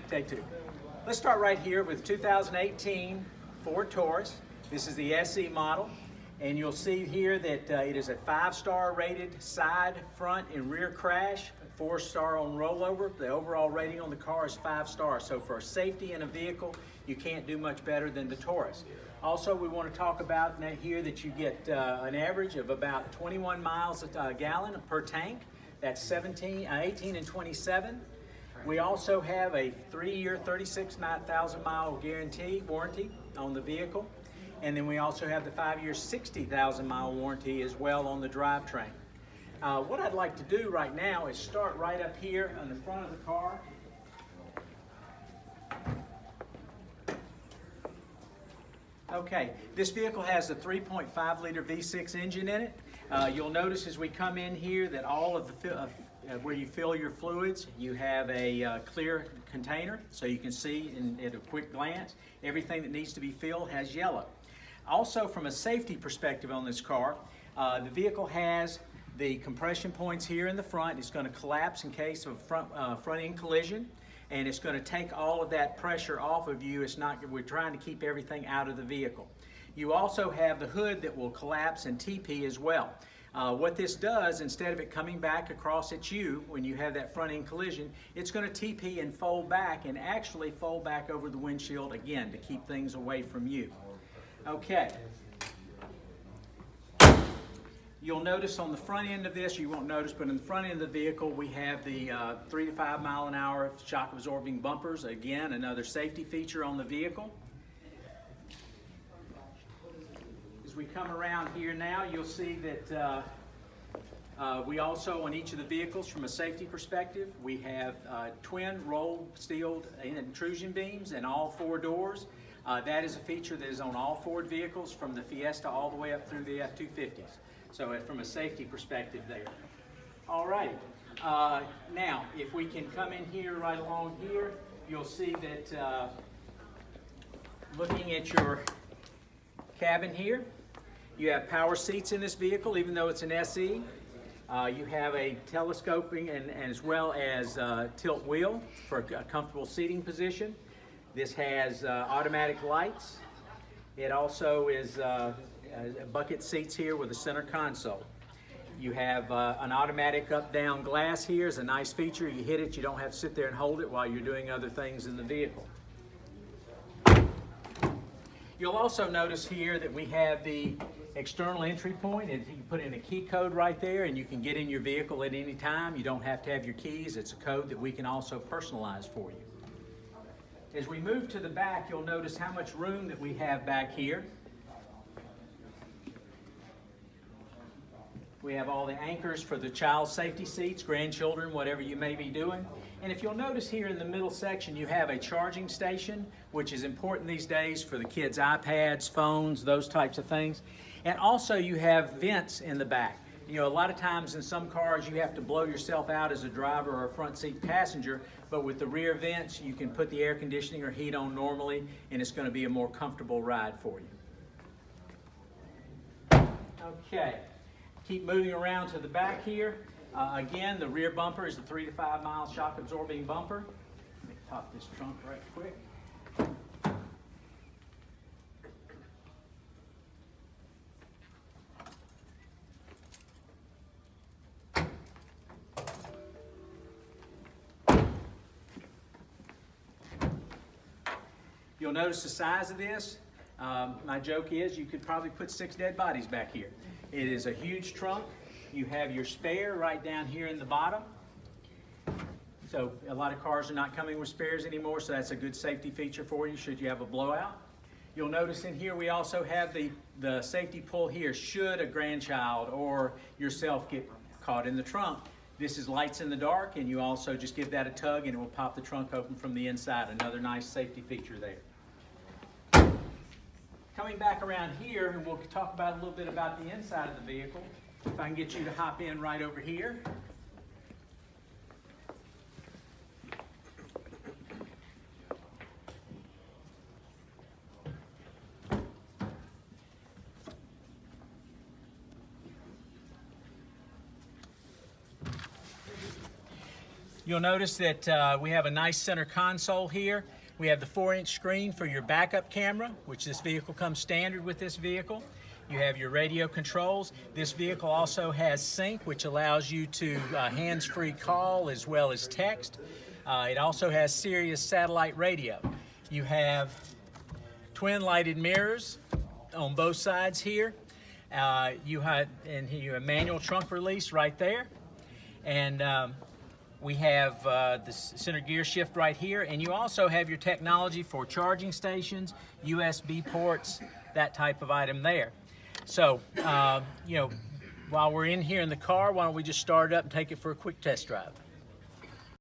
Take two. Let's start right here with 2018 Ford Taurus. This is the SE model, and you'll see here that it is a 5-star rated side, front, and rear crash, 4-star on rollover. The overall rating on the car is 5 stars. So for safety in a vehicle, you can't do much better than the Taurus. Also, we want to talk about here that you get an average of about 21 miles a gallon per tank. That's 18 and 27. We also have a 3-year, 36,000 mile warranty on the vehicle. And then we also have the 5-year, 60,000 mile warranty as well on the drivetrain. What I'd like to do right now is start right up here on the front of the car. Okay, this vehicle has a 3.5 liter V6 engine in it. You'll notice as we come in here that all of the where you fill your fluids, you have a clear container, so you can see at a quick glance everything that needs to be filled has yellow. Also, from a safety perspective on this car, the vehicle has the compression points here in the front. It's going to collapse in case of front end collision, and it's going to take all of that pressure off of you. We're trying to keep everything out of the vehicle. You also have the hood that will collapse and TP as well. What this does, instead of it coming back across at you when you have that front end collision, it's going to TP and fold back, and actually fold back over the windshield again to keep things away from you. Okay. You'll notice on the front end of this, you won't notice, but in the front end of the vehicle, we have the 3 to 5 mile an hour shock absorbing bumpers. Again, another safety feature on the vehicle. As we come around here now, you'll see that we also, on each of the vehicles, from a safety perspective, we have twin rolled steel intrusion beams in all 4 doors. That is a feature that is on all Ford vehicles, from the Fiesta all the way up through the F-250s. So from a safety perspective there. All right. Now, if we can come in here right along here, you'll see that looking at your cabin here, you have power seats in this vehicle, even though it's an SE. You have a telescoping and as well as tilt wheel for a comfortable seating position. This has automatic lights. It also is bucket seats here with a center console. You have an automatic up-down glass here. Is a nice feature. You hit it, you don't have to sit there and hold it while you're doing other things in the vehicle. You'll also notice here that we have the external entry point, and you can put in a key code right there, and you can get in your vehicle at any time. You don't have to have your keys. It's a code that we can also personalize for you. As we move to the back, you'll notice how much room that we have back here. We have all the anchors for the child safety seats, grandchildren, whatever you may be doing. And if you'll notice here in the middle section, you have a charging station, which is important these days for the kids' iPads, phones, those types of things. And also you have vents in the back. You know, a lot of times in some cars you have to blow yourself out as a driver or a front seat passenger, but with the rear vents you can put the air conditioning or heat on normally, and it's going to be a more comfortable ride for you. Okay. Keep moving around to the back here. Again, the rear bumper is the 3 to 5 mile shock absorbing bumper. Let me pop this trunk right quick. You'll notice the size of this. My joke is you could probably put 6 dead bodies back here. It is a huge trunk. You have your spare right down here in the bottom. So a lot of cars are not coming with spares anymore, so that's a good safety feature for you should you have a blowout. You'll notice in here we also have the safety pull here should a grandchild or yourself get caught in the trunk. This is lights in the dark, and you also just give that a tug and it will pop the trunk open from the inside. Another nice safety feature there. Coming back around here, and we'll talk about a little bit about the inside of the vehicle. If I can get you to hop in right over here. You'll notice that we have a nice center console here. We have the 4-inch screen for your backup camera, which this vehicle comes standard with this vehicle. You have your radio controls. This vehicle also has sync, which allows you to hands-free call as well as text. It also has Sirius satellite radio. You have twin lighted mirrors on both sides here. You have a manual trunk release right there. And we have the center gear shift right here. And you also have your technology for charging stations, USB ports, that type of item there. So, while we're in here in the car, why don't we just start it up and take it for a quick test drive?